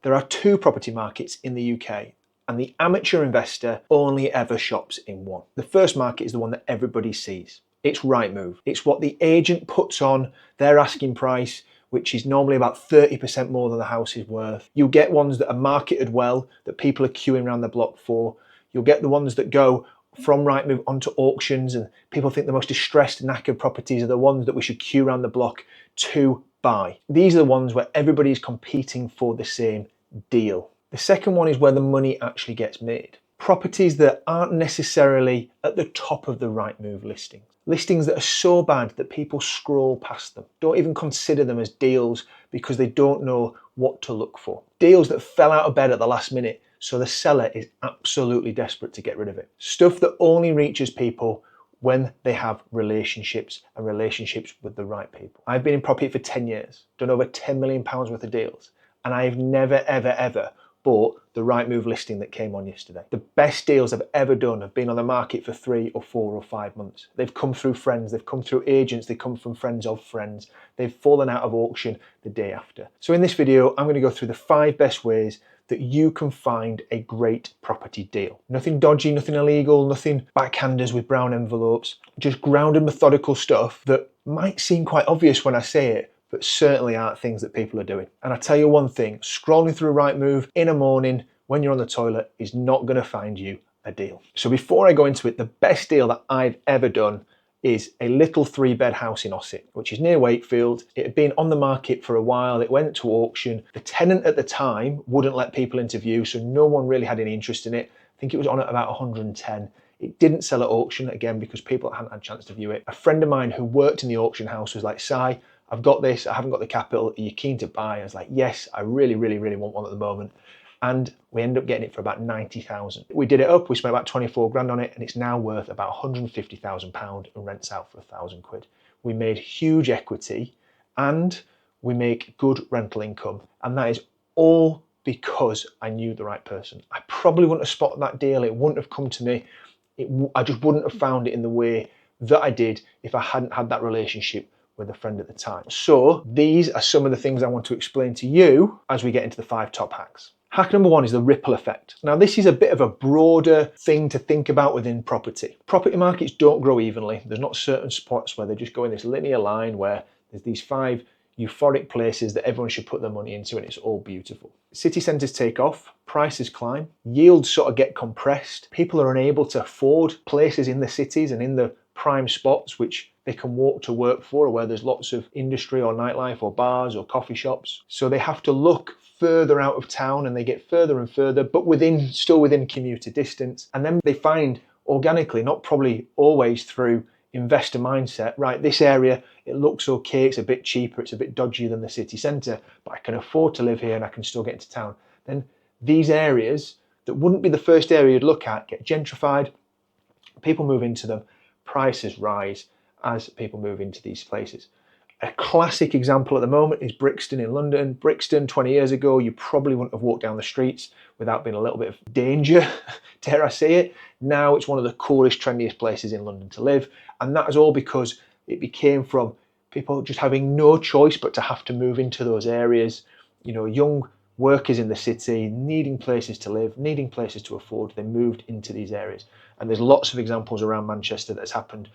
There are two property markets in the UK, and the amateur investor only ever shops in one. The first market is the one that everybody sees. It's Rightmove. It's what the agent puts on their asking price, which is normally about 30% more than the house is worth. You'll get ones that are marketed well, that people are queuing around the block for. You'll get the ones that go from Rightmove onto auctions, and people think the most distressed, knackered properties are the ones that we should queue around the block to buy. These are the ones where everybody's competing for the same deal. The second one is where the money actually gets made. Properties that aren't necessarily at the top of the Rightmove listings. Listings that are so bad that people scroll past them, don't even consider them as deals because they don't know what to look for. Deals that fell out of bed at the last minute, so the seller is absolutely desperate to get rid of it. Stuff that only reaches people when they have relationships and relationships with the right people. I've been in property for 10 years, done over £10 million worth of deals, and I've never, ever, ever bought the Rightmove listing that came on yesterday. The best deals I've ever done have been on the market for 3 or 4 or 5 months. They've come through friends, they've come through agents, they come from friends of friends. They've fallen out of auction the day after. So in this video, I'm going to go through the 5 best ways that you can find a great property deal. Nothing dodgy, nothing illegal, nothing backhanders with brown envelopes, just grounded methodical stuff that might seem quite obvious when I say it, but certainly aren't things that people are doing. And I tell you one thing, scrolling through Rightmove in a morning when you're on the toilet is not going to find you a deal. So before I go into it, the best deal that I've ever done is a little 3-bed house in Ossett, which is near Wakefield. It had been on the market for a while, it went to auction. The tenant at the time wouldn't let people into view, so no one really had any interest in it. I think it was on at about 110. It didn't sell at auction, again, because people hadn't had a chance to view it. A friend of mine who worked in the auction house was like, Si, I've got this, I haven't got the capital, are you keen to buy? I was like, yes, I really, really, really want one at the moment. And we ended up getting it for about 90,000. We did it up, we spent about 24 grand on it, and it's now worth about 150,000 pound and rents out for 1,000 quid. We made huge equity and we make good rental income. And that is all because I knew the right person. I probably wouldn't have spotted that deal, it wouldn't have come to me. I just wouldn't have found it in the way that I did if I hadn't had that relationship with a friend at the time. So these are some of the things I want to explain to you as we get into the 5 top hacks. Hack number 1 is the ripple effect. Now this is a bit of a broader thing to think about within property. Property markets don't grow evenly. There's not certain spots where they just go in this linear line where there's these 5 euphoric places that everyone should put their money into and it's all beautiful. City centres take off, prices climb, yields sort of get compressed. People are unable to afford places in the cities and in the prime spots which they can walk to work for, or where there's lots of industry or nightlife or bars or coffee shops. So they have to look further out of town and they get further and further, but still within commuter distance. And then they find organically, not probably always through investor mindset, right, this area, it looks okay, it's a bit cheaper, it's a bit dodgier than the city centre, but I can afford to live here and I can still get into town. Then these areas that wouldn't be the first area you'd look at get gentrified, people move into them, prices rise as people move into these places. A classic example at the moment is Brixton in London. Brixton 20 years ago, you probably wouldn't have walked down the streets without being a little bit of danger, dare I say it. Now it's one of the coolest, trendiest places in London to live. And that is all because it became from people just having no choice but to have to move into those areas. You know, young workers in the city, needing places to live, needing places to afford, they moved into these areas. And there's lots of examples around Manchester that's happened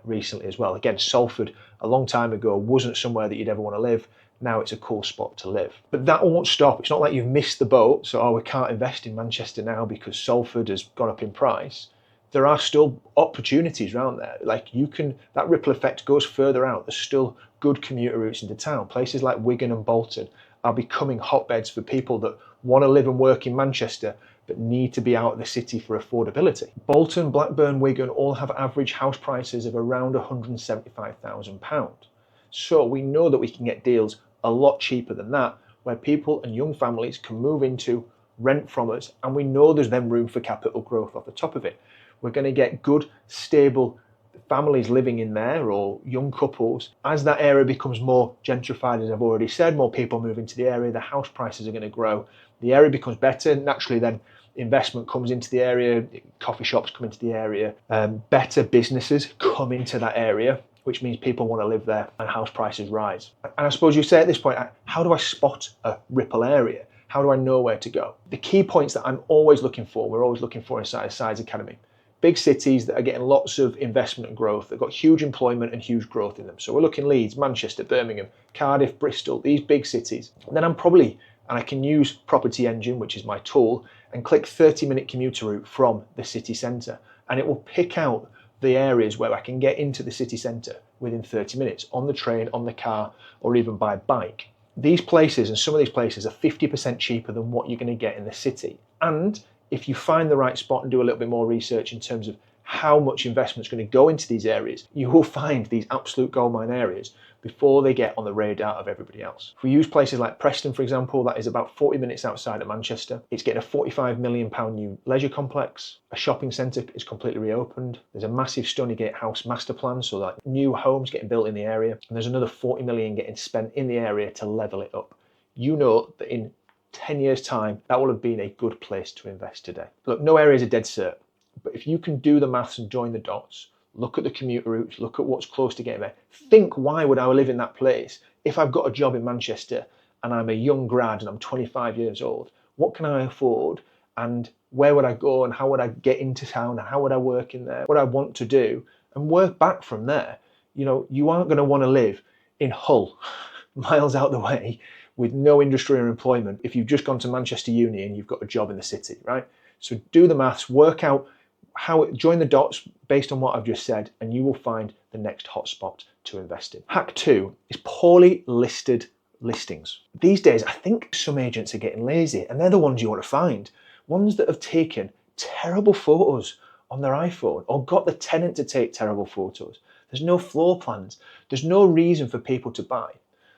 recently as well. Again, Salford a long time ago wasn't somewhere that you'd ever want to live. Now it's a cool spot to live. But that won't stop. It's not like you've missed the boat, so we can't invest in Manchester now because Salford has gone up in price. There are still opportunities around there. Like that ripple effect goes further out. There's still good commuter routes into town. Places like Wigan and Bolton are becoming hotbeds for people that want to live and work in Manchester but need to be out of the city for affordability. Bolton, Blackburn, Wigan all have average house prices of around £175,000. So we know that we can get deals a lot cheaper than that, where people and young families can move into, rent from us, and we know there's then room for capital growth off the top of it. We're going to get good, stable families living in there, or young couples. As that area becomes more gentrified, as I've already said, more people move into the area, the house prices are going to grow. The area becomes better, naturally then investment comes into the area, coffee shops come into the area, better businesses come into that area, which means people want to live there and house prices rise. And I suppose you say at this point, how do I spot a ripple area? How do I know where to go? The key points that I'm always looking for, we're always looking for inside a Sides Academy. Big cities that are getting lots of investment and growth, they've got huge employment and huge growth in them. So we're looking Leeds, Manchester, Birmingham, Cardiff, Bristol, these big cities. And then I can use Property Engine, which is my tool, and click 30-minute commuter route from the city centre. And it will pick out the areas where I can get into the city centre within 30 minutes on the train, on the car, or even by bike. These places, and some of these places, are 50% cheaper than what you're going to get in the city. And if you find the right spot and do a little bit more research in terms of how much investment is going to go into these areas, you will find these absolute goldmine areas before they get on the radar of everybody else. If we use places like Preston, for example, that is about 40 minutes outside of Manchester. It's getting a £45 million new leisure complex. A shopping centre is completely reopened. There's a massive Stonygate House master plan, so that new homes getting built in the area. And there's another 40 million getting spent in the area to level it up. You know that in 10 years' time, that will have been a good place to invest today. Look, no area is a dead cert, but if you can do the maths and join the dots, look at the commuter routes, look at what's close to getting there, think, why would I live in that place if I've got a job in Manchester and I'm a young grad and I'm 25 years old? What can I afford? And where would I go and how would I get into town and how would I work in there? What I want to do and work back from there. You know, you aren't going to want to live in Hull, miles out the way, with no industry or employment if you've just gone to Manchester Uni and you've got a job in the city, right? So do the maths, work out join the dots based on what I've just said, and you will find the next hotspot to invest in. Hack 2 is poorly listed listings. These days, I think some agents are getting lazy, and they're the ones you want to find. Ones that have taken terrible photos on their iPhone or got the tenant to take terrible photos. There's no floor plans. There's no reason for people to buy.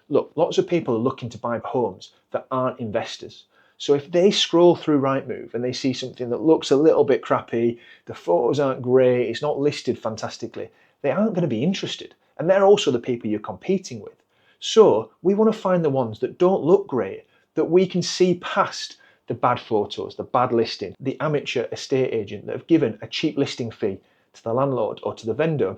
Look, lots of people are looking to buy homes that aren't investors. So if they scroll through Rightmove and they see something that looks a little bit crappy, the photos aren't great, it's not listed fantastically, they aren't going to be interested. And they're also the people you're competing with. So we want to find the ones that don't look great, that we can see past the bad photos, the bad listing, the amateur estate agent that have given a cheap listing fee to the landlord or to the vendor,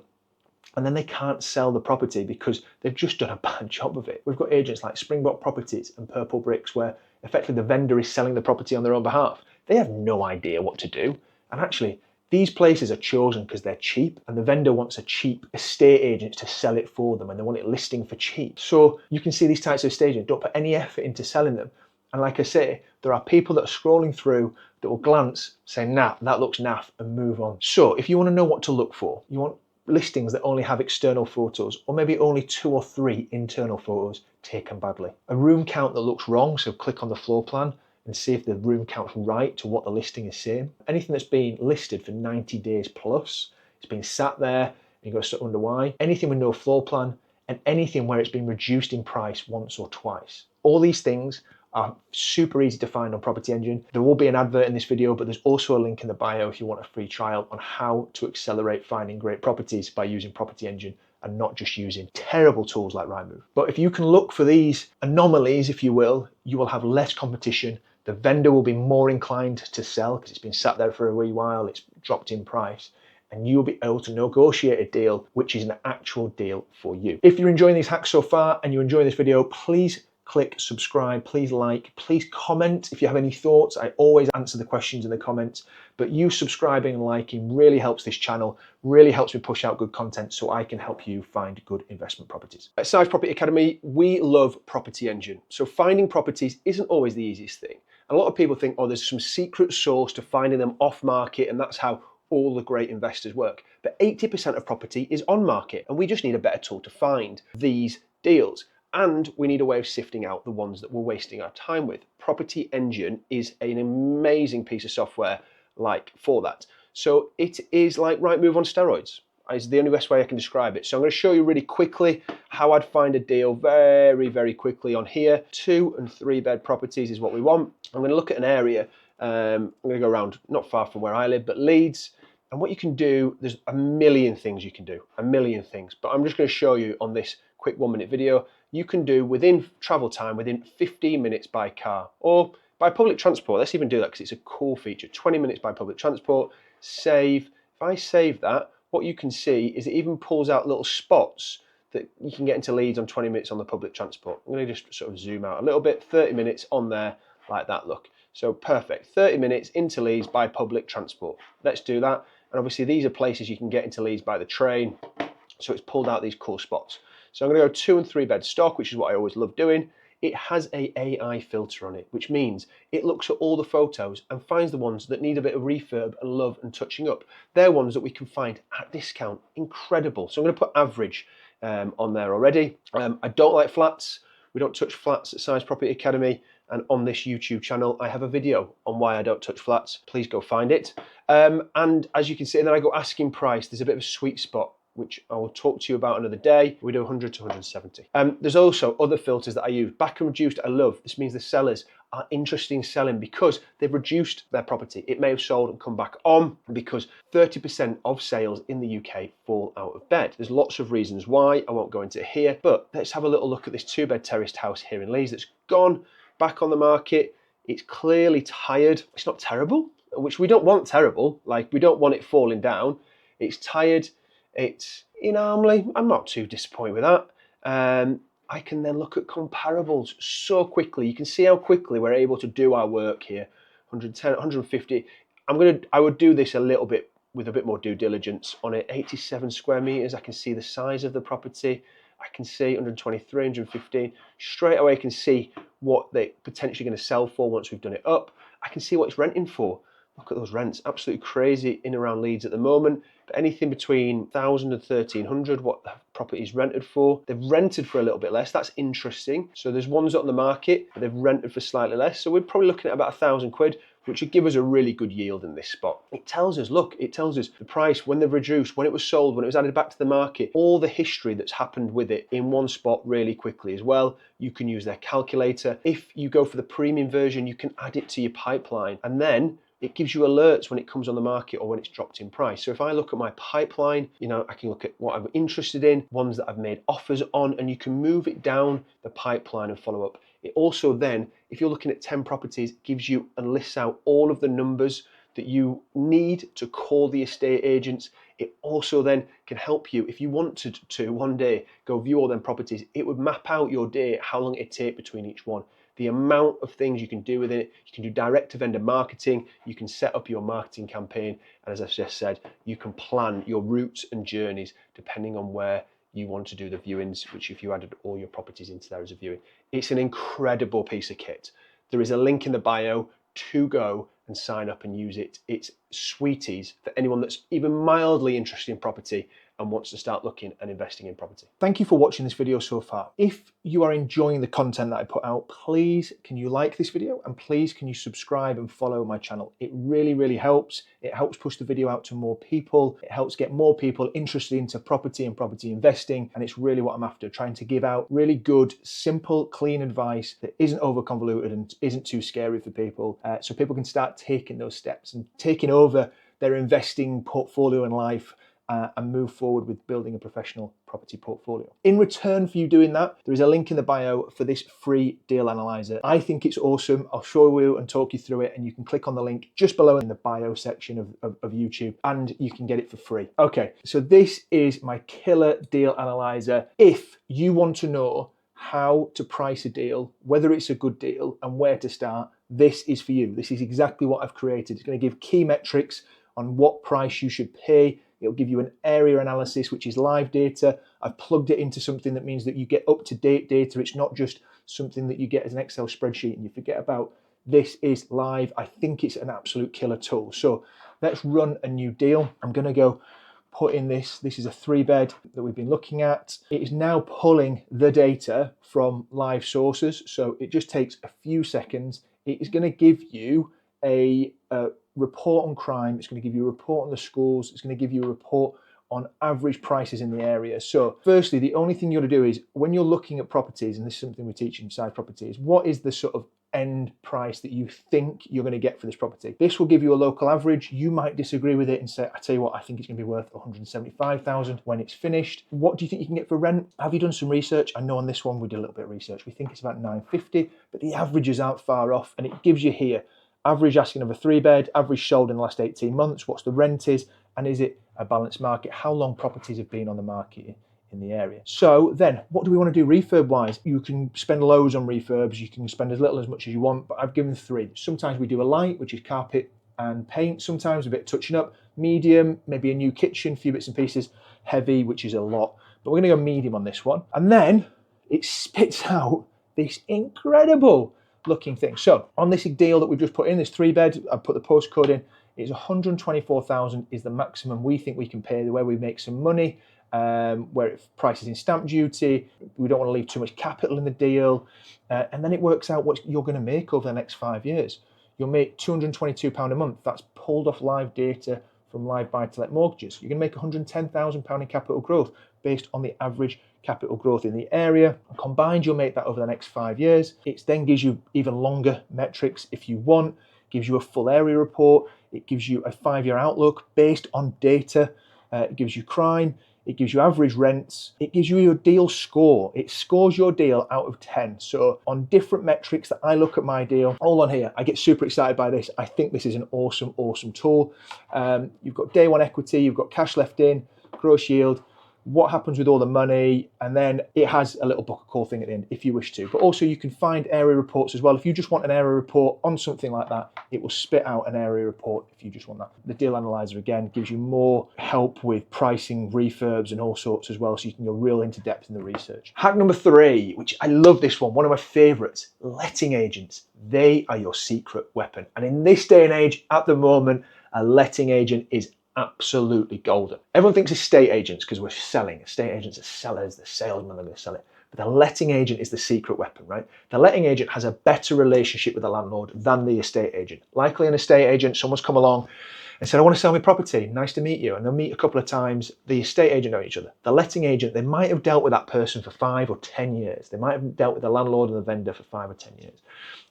and then they can't sell the property because they've just done a bad job of it. We've got agents like Springbok Properties and Purple Bricks where effectively the vendor is selling the property on their own behalf. They have no idea what to do. And actually, these places are chosen because they're cheap, and the vendor wants a cheap estate agent to sell it for them, and they want it listing for cheap. So you can see these types of estate agents don't put any effort into selling them. And like I say, there are people that are scrolling through that will glance, say, nah, that looks naff, and move on. So if you want to know what to look for, you want listings that only have external photos, or maybe only 2 or 3 internal photos taken badly. A room count that looks wrong, so click on the floor plan and see if the room count's right to what the listing is saying. Anything that's been listed for 90 days plus, it's been sat there, and you've got to wonder why. Anything with no floor plan, and anything where it's been reduced in price once or twice. All these things are super easy to find on Property Engine. There will be an advert in this video, but there's also a link in the bio if you want a free trial on how to accelerate finding great properties by using Property Engine and not just using terrible tools like Rightmove. But if you can look for these anomalies, if you will have less competition. The vendor will be more inclined to sell because it's been sat there for a wee while, it's dropped in price, and you'll be able to negotiate a deal which is an actual deal for you. If you're enjoying these hacks so far and you're enjoying this video, please click subscribe, please like, please comment if you have any thoughts. I always answer the questions in the comments, but you subscribing and liking really helps this channel, really helps me push out good content so I can help you find good investment properties. At Sides Property Academy, we love Property Engine. So finding properties isn't always the easiest thing. And a lot of people think, oh, there's some secret source to finding them off market and that's how all the great investors work. But 80% of property is on market and we just need a better tool to find these deals. And we need a way of sifting out the ones that we're wasting our time with. Property Engine is an amazing piece of software for that. So it is like Rightmove on steroids. Is the only best way I can describe it. So I'm going to show you really quickly how I'd find a deal very, very quickly on here. 2 and 3 bed properties is what we want. I'm going to look at an area. I'm going to go around not far from where I live, but Leeds. And what you can do, there's a million things you can do, a million things. But I'm just going to show you on this quick 1-minute video, you can do within travel time, within 15 minutes by car or by public transport. Let's even do that because it's a cool feature. 20 minutes by public transport, save. If I save that, what you can see is it even pulls out little spots that you can get into Leeds on 20 minutes on the public transport. I'm going to just sort of zoom out a little bit, 30 minutes on there like that, look. So perfect, 30 minutes into Leeds by public transport. Let's do that. And obviously these are places you can get into Leeds by the train. So it's pulled out these cool spots. So I'm going to go 2 and 3 bed stock, which is what I always love doing. It has a AI filter on it, which means it looks at all the photos and finds the ones that need a bit of refurb and love and touching up. They're ones that we can find at discount. Incredible. So I'm going to put average on there already. I don't like flats. We don't touch flats at Size Property Academy. And on this YouTube channel, I have a video on why I don't touch flats. Please go find it. And as you can see, and then I go asking price. There's a bit of a sweet spot, which I will talk to you about another day. We do 100 to 170. There's also other filters that I use. Back and reduced, I love. This means the sellers are interested in selling because they've reduced their property. It may have sold and come back on because 30% of sales in the UK fall out of bed. There's lots of reasons why. I won't go into it here, but let's have a little look at this 2-bed terraced house here in Leeds that's gone back on the market. It's clearly tired. It's not terrible, which we don't want terrible. Like, we don't want it falling down. It's tired. It's inarmly. I'm not too disappointed with that. I can then look at comparables so quickly. You can see how quickly we're able to do our work here. 110, 150. I would do this a little bit with a bit more due diligence on it. 87 square meters. I can see the size of the property. I can see 123, 115. Straight away I can see what they're potentially going to sell for once we've done it up. I can see what it's renting for. Look at those rents, absolutely crazy in around Leeds at the moment. But anything between 1,000 and 1,300, what the property's rented for. They've rented for a little bit less. That's interesting. So there's ones on the market, but they've rented for slightly less. So we're probably looking at about 1,000 quid, which would give us a really good yield in this spot. It tells us, look, it tells us the price, when they've reduced, when it was sold, when it was added back to the market, all the history that's happened with it in one spot really quickly as well. You can use their calculator. If you go for the premium version, you can add it to your pipeline, and then it gives you alerts when it comes on the market or when it's dropped in price. So if I look at my pipeline, I can look at what I'm interested in, ones that I've made offers on, and you can move it down the pipeline and follow up. It also then, if you're looking at 10 properties, gives you and lists out all of the numbers that you need to call the estate agents. It also then can help you, if you wanted to one day go view all them properties, it would map out your day, how long it'd take between each one. The amount of things you can do with it. You can do direct to vendor marketing. You can set up your marketing campaign. And as I've just said, you can plan your routes and journeys depending on where you want to do the viewings, which if you added all your properties into there as a viewing. It's an incredible piece of kit. There is a link in the bio to go and sign up and use it. It's sweeties for anyone that's even mildly interested in property and wants to start looking and investing in property. Thank you for watching this video so far. If you are enjoying the content that I put out, please can you like this video, and please can you subscribe and follow my channel. It really, really helps. It helps push the video out to more people. It helps get more people interested into property and property investing, and it's really what I'm after, trying to give out really good, simple, clean advice that isn't over convoluted and isn't too scary for people, so people can start taking those steps and taking over their investing portfolio in life and move forward with building a professional property portfolio. In return for you doing that, there is a link in the bio for this free deal analyzer. I think it's awesome. I'll show you and talk you through it, and you can click on the link just below in the bio section of YouTube, and you can get it for free. Okay, so this is my killer deal analyzer. If you want to know how to price a deal, whether it's a good deal and where to start, this is for you. This is exactly what I've created. It's going to give key metrics on what price you should pay. It'll give you an area analysis, which is live data. I've plugged it into something that means that you get up-to-date data. It's not just something that you get as an Excel spreadsheet and you forget about. This is live. I think it's an absolute killer tool. So let's run a new deal. I'm going to go put in this. This is a 3-bed that we've been looking at. It is now pulling the data from live sources. So it just takes a few seconds. It is going to give you a report on crime. It's going to give you a report on the schools. It's going to give you a report on average prices in the area. So firstly, the only thing you got to do is when you're looking at properties, and this is something we teach inside properties, what is the sort of end price that you think you're going to get for this property? This will give you a local average. You might disagree with it and say, I tell you what, I think it's going to be worth 175,000 when it's finished. What do you think you can get for rent? Have you done some research? I know on this one we did a little bit of research. We think it's about 950, but the averages aren't far off, and it gives you here average asking of a 3-bed, average sold in the last 18 months, what's the rent is, and is it a balanced market? How long properties have been on the market in the area. So then what do we want to do refurb wise? You can spend loads on refurbs, you can spend as little as much as you want, but I've given 3. Sometimes we do a light, which is carpet and paint, sometimes a bit of touching up, medium, maybe a new kitchen, a few bits and pieces, heavy, which is a lot, but we're going to go medium on this one. And then it spits out this incredible looking thing. So on this deal that we've just put in, this 3-bed, I've put the postcode in, it's 124,000 is the maximum we think we can pay, where we make some money, where it prices in stamp duty, we don't want to leave too much capital in the deal, and then it works out what you're going to make over the next 5 years. You'll make £222 a month. That's pulled off live data from live buy-to-let mortgages. You're going to make £110,000 in capital growth based on the average capital growth in the area. Combined, you'll make that over the next 5 years. It then gives you even longer metrics if you want, gives you a full area report, it gives you a 5-year outlook based on data, it gives you crime, it gives you average rents, it gives you your deal score. It scores your deal out of 10. So on different metrics that I look at my deal, all on here, I get super excited by this. I think this is an awesome, awesome tool. You've got day one equity, you've got cash left in, gross yield, what happens with all the money, and then it has a little book a call thing at the end if you wish to. But also you can find area reports as well. If you just want an area report on something like that, it will spit out an area report if you just want that. The deal analyzer again gives you more help with pricing, refurbs and all sorts as well, so you can go real into depth in the research. Hack number 3, which I love this one of my favorites, letting agents. They are your secret weapon. And in this day and age, at the moment, a letting agent is absolutely golden. Everyone thinks estate agents, because we're selling. Estate agents are sellers, the salesmen are going to sell it. But the letting agent is the secret weapon, right? The letting agent has a better relationship with the landlord than the estate agent. Likely an estate agent, someone's come along and said, I want to sell my property, nice to meet you. And they'll meet a couple of times. The estate agent know each other. The letting agent, they might have dealt with that person for 5 or 10 years. They might have dealt with the landlord and the vendor for 5 or 10 years.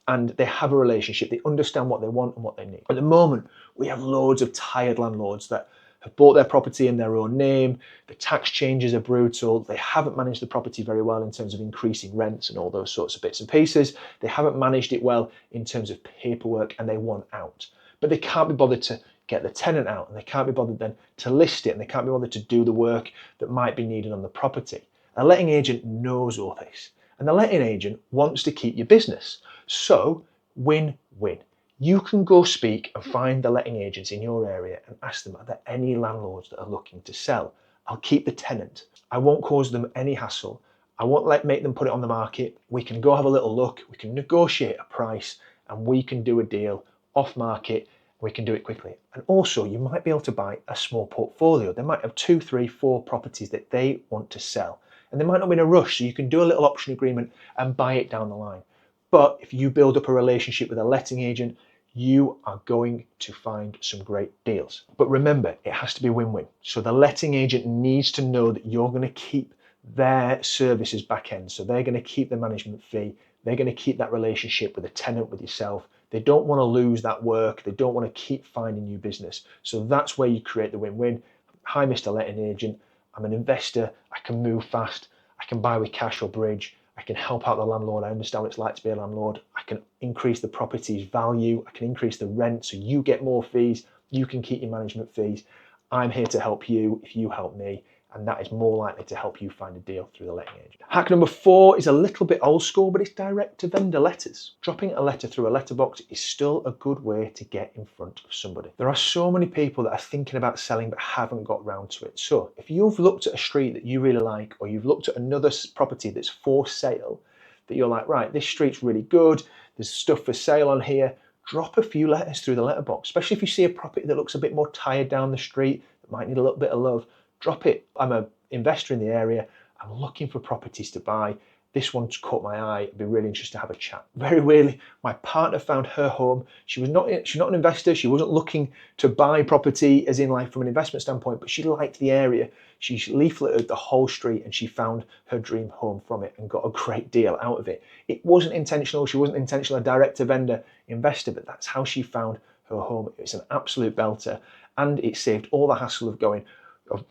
And they have a relationship. They understand what they want and what they need. At the moment, we have loads of tired landlords that have bought their property in their own name. The tax changes are brutal. They haven't managed the property very well in terms of increasing rents and all those sorts of bits and pieces. They haven't managed it well in terms of paperwork, and they want out. But they can't be bothered to get the tenant out, and they can't be bothered then to list it, and they can't be bothered to do the work that might be needed on the property. A letting agent knows all this, and the letting agent wants to keep your business. So win-win. You can go speak and find the letting agents in your area and ask them, are there any landlords that are looking to sell? I'll keep the tenant. I won't cause them any hassle. I won't make them put it on the market. We can go have a little look. We can negotiate a price, and we can do a deal off market. We can do it quickly. And also you might be able to buy a small portfolio. They might have 2, 3, 4 properties that they want to sell, and they might not be in a rush. So you can do a little option agreement and buy it down the line. But if you build up a relationship with a letting agent, you are going to find some great deals. But remember, it has to be win-win. So the letting agent needs to know that you're going to keep their services back end. So they're going to keep the management fee. They're going to keep that relationship with the tenant, with yourself. They don't want to lose that work. They don't want to keep finding new business. So that's where you create the win-win. Hi, Mr. Letting Agent. I'm an investor. I can move fast. I can buy with cash or bridge. I can help out the landlord. I understand what it's like to be a landlord. I can increase the property's value. I can increase the rent so you get more fees. You can keep your management fees. I'm here to help you if you help me, and that is more likely to help you find a deal through the letting agent. Hack number 4 is a little bit old school, but it's direct to vendor letters. Dropping a letter through a letterbox is still a good way to get in front of somebody. There are so many people that are thinking about selling but haven't got round to it. So if you've looked at a street that you really like, or you've looked at another property that's for sale, that you're like, right, this street's really good, there's stuff for sale on here, drop a few letters through the letterbox, especially if you see a property that looks a bit more tired down the street, that might need a little bit of love. Drop it. I'm an investor in the area. I'm looking for properties to buy. This one's caught my eye. I'd be really interested to have a chat. Very weirdly, my partner found her home. She's not an investor. She wasn't looking to buy property as in like from an investment standpoint, but she liked the area. She leafleted the whole street and she found her dream home from it and got a great deal out of it. It wasn't intentional. She wasn't intentional, a direct to vendor investor, but that's how she found her home. It's an absolute belter, and it saved all the hassle of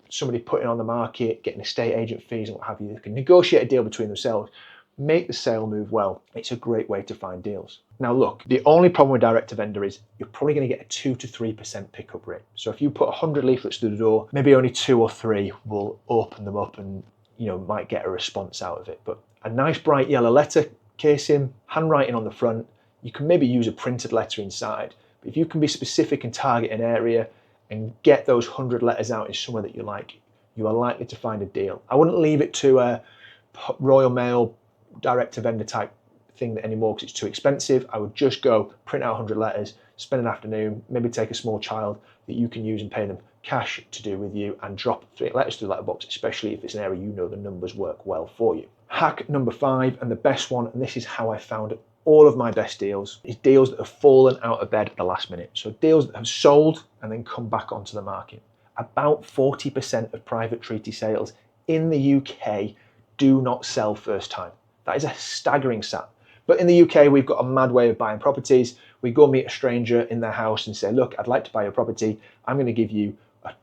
somebody putting on the market, getting estate agent fees and what have you. They can negotiate a deal between themselves, make the sale move well. It's a great way to find deals. Now look, the only problem with direct to vendor is you're probably going to get a 2 to 3% pickup rate. So if you put 100 leaflets through the door, maybe only 2 or 3 will open them up and might get a response out of it. But a nice bright yellow letter casing, handwriting on the front, you can maybe use a printed letter inside, but if you can be specific and target an area and get those 100 letters out in somewhere that you like, you are likely to find a deal. I wouldn't leave it to a Royal Mail direct to vendor type thing anymore because it's too expensive. I would just go print out 100 letters, spend an afternoon, maybe take a small child that you can use and pay them cash to do with you, and drop 3 letters through the letterbox, especially if it's an area the numbers work well for you. Hack number 5, and the best one, and this is how I found all of my best deals, is deals that have fallen out of bed at the last minute. So deals that have sold and then come back onto the market. About 40% of private treaty sales in the UK do not sell first time. That is a staggering stat. But in the UK, we've got a mad way of buying properties. We go meet a stranger in their house and say, look, I'd like to buy your property. I'm going to give you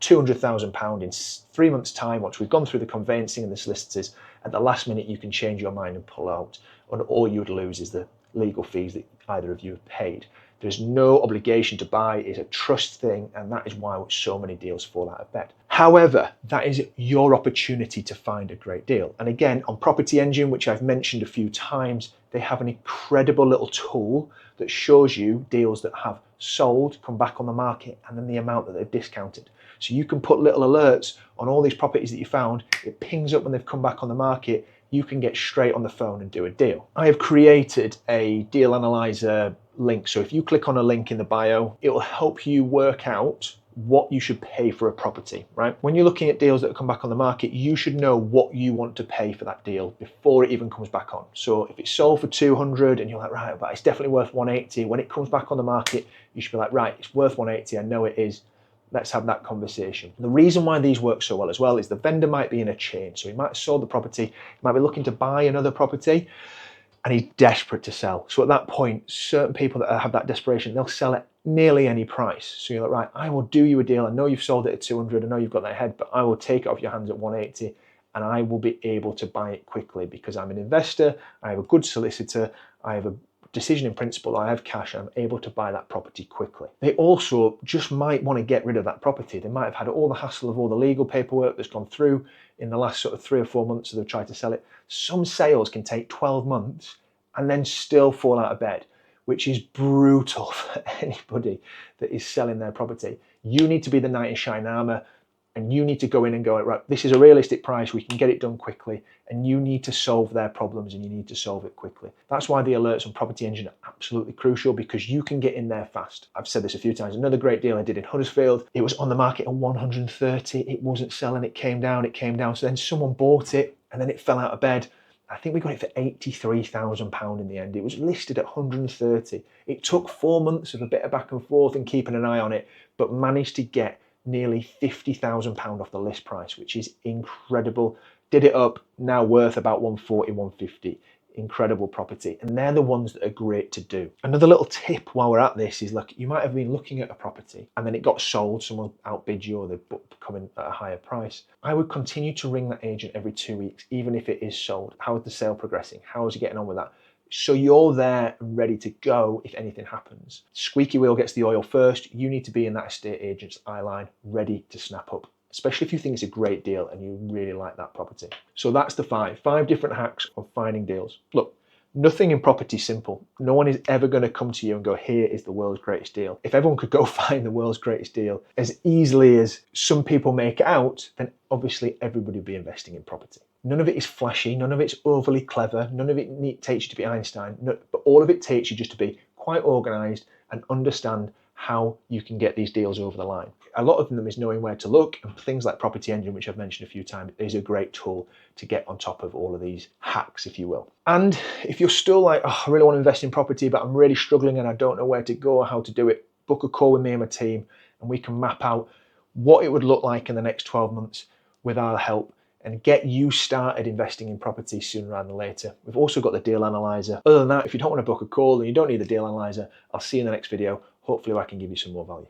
£200,000 in 3 months' time. Once we've gone through the conveyancing and the solicitors, at the last minute, you can change your mind and pull out. And all you would lose is the legal fees that either of you have paid. There's no obligation to buy. It's a trust thing, and that is why so many deals fall out of bed. However, that is your opportunity to find a great deal. And again, on Property Engine, which I've mentioned a few times, they have an incredible little tool that shows you deals that have sold, come back on the market, and then the amount that they've discounted. So you can put little alerts on all these properties that you found. It pings up when they've come back on the market. You can get straight on the phone and do a deal. I have created a deal analyzer link. So if you click on a link in the bio, it will help you work out what you should pay for a property, right? When you're looking at deals that come back on the market, you should know what you want to pay for that deal before it even comes back on. So if it's sold for 200 and you're like, right, but it's definitely worth 180, when it comes back on the market, you should be like, right, it's worth 180, I know it is. Let's have that conversation. The reason why these work so well as well is the vendor might be in a chain. So he might have sold the property, he might be looking to buy another property, and he's desperate to sell. So at that point, certain people that have that desperation, they'll sell at nearly any price. So you're like, right, I will do you a deal. I know you've sold it at 200, I know you've got that ahead, but I will take it off your hands at 180, and I will be able to buy it quickly because I'm an investor, I have a good solicitor, I have a decision in principle, I have cash, I'm able to buy that property quickly. They also just might want to get rid of that property. They might have had all the hassle of all the legal paperwork that's gone through in the last sort of 3 or 4 months that they've tried to sell it. Some sales can take 12 months and then still fall out of bed, which is brutal for anybody that is selling their property. You need to be the knight in shining armor, and you need to go in and go, right, this is a realistic price, we can get it done quickly, and you need to solve their problems and you need to solve it quickly. That's why the alerts on Property Engine are absolutely crucial, because you can get in there fast. I've said this a few times. Another great deal I did in Huddersfield, it was on the market at 130, it wasn't selling, it came down, so then someone bought it and then it fell out of bed. I think we got it for £83,000 in the end. It was listed at 130. It took 4 months of a bit of back and forth and keeping an eye on it, but managed to get nearly £50,000 off the list price, which is incredible. Did it up, now worth about 140, 150. Incredible property. And they're the ones that are great to do. Another little tip while we're at this is, look, you might have been looking at a property and then it got sold, someone outbid you or they come in at a higher price. I would continue to ring that agent every 2 weeks, even if it is sold. How is the sale progressing? How is he getting on with that? So you're there and ready to go if anything happens. Squeaky wheel gets the oil first. You need to be in that estate agent's eye line, ready to snap up, especially if you think it's a great deal and you really like that property. So that's the five different hacks of finding deals. Look, nothing in property is simple. No one is ever going to come to you and go, here is the world's greatest deal. If everyone could go find the world's greatest deal as easily as some people make it out, then obviously everybody would be investing in property. None of it is flashy, none of it's overly clever, none of it takes you to be Einstein, but all of it takes you just to be quite organised and understand how you can get these deals over the line. A lot of them is knowing where to look, and things like Property Engine, which I've mentioned a few times, is a great tool to get on top of all of these hacks, if you will. And if you're still like, oh, I really want to invest in property, but I'm really struggling and I don't know where to go or how to do it, book a call with me and my team, and we can map out what it would look like in the next 12 months with our help and get you started investing in property sooner rather than later. We've also got the deal analyzer. Other than that, if you don't want to book a call and you don't need the deal analyzer, I'll see you in the next video. Hopefully I can give you some more value.